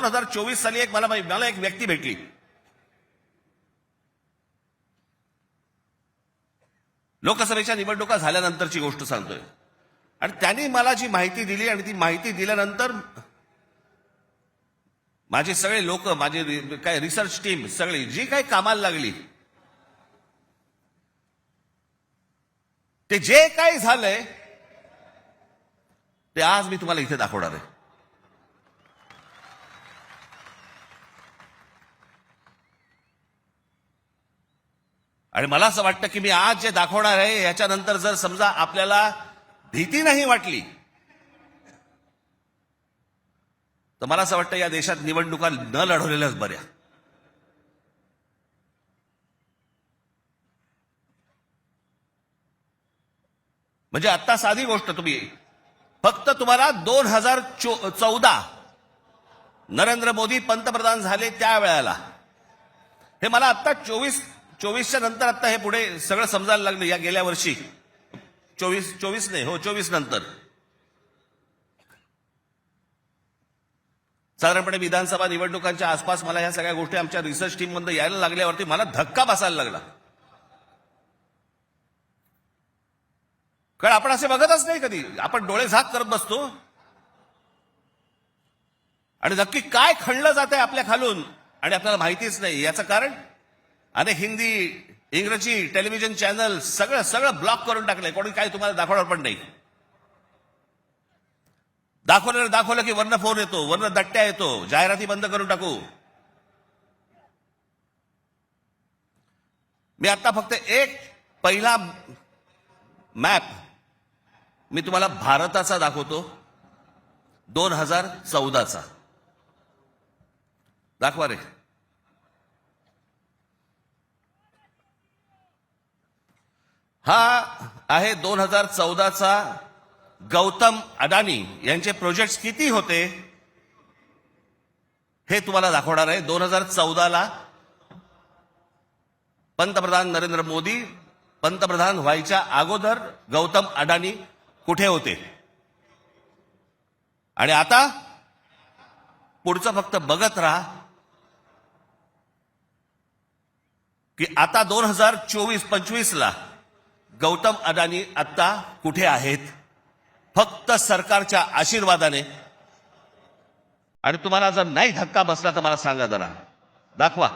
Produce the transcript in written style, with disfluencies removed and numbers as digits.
2024 साली मला एक व्यक्ती भेटली. लोकसभेच्या निवडणुका झाल्यानंतरची गोष्ट सांगतोय. आणि त्यांनी मला जी माहिती दिली आणि ती माहिती दिल्यानंतर माझे सगळे लोक, माझे काय रिसर्च टीम सगळी जी काही कामाला लागली, ते जे काही झालंय ते आज मी तुम्हाला इथे दाखवणार आहे. आणि मला असं वाटतं की मी आज जे दाखवणार आहे याच्यानंतर जर समजा आपल्याला भीती नाही वाटली तर मला असं वाटतं या देशात निवडणुका न लढवलेल्याच बऱ्या. म्हणजे आता साधी गोष्ट, फक्त तुम्हाला 2014 नरेंद्र मोदी पंतप्रधान झाले त्या वेळेला, हे मला आता 24च्या नंतर आता हे पुढे सगळं समजायला लागलं. या गेल्या वर्षी 24 नंतर साधारणपणे विधानसभा निवडणुकांच्या आसपास मला ह्या सगळ्या गोष्टी आमच्या रिसर्च टीम मध्ये यायला लागल्यावरती मला धक्का बसायला लागला. कारण आपण असे बघतच नाही कधी, आपण डोळे झाक करत बसतो आणि नक्की काय खणलं जात आहे आपल्या खालून आणि आपल्याला माहितीच नाही. याचं कारण अनेक हिंदी, इंग्रजी टेलिव्हिजन चॅनल सगळं ब्लॉक करून टाकलंय. कोणी काय तुम्हाला दाखवणार पण नाही. दाखवलं की वरनं फोन येतो, वरनं दट्ट्या येतो, जाहिराती बंद करून टाकू. मी आता फक्त एक पहिला मॅप मी तुम्हाला भारताचा दाखवतो, 2014चा. दाखवा रे. हा आहे 2014चा गौतम अडानी यांचे प्रोजेक्ट्स किती होते हे तुम्हाला दाखवणार आहे. 2014ला पंतप्रधान नरेंद्र मोदी पंतप्रधान व्हायच्या अगोदर गौतम अडानी कुठे होते आणि आता पुढचं फक्त बघत राहा की आता 2024-25ला गौतम अडानी आता कुठे आहेत. फक्त सरकारच्या आशीर्वादाने. आणि तुम्हाला जर नाही धक्का बसला तर मला सांगा जरा, दाखवा.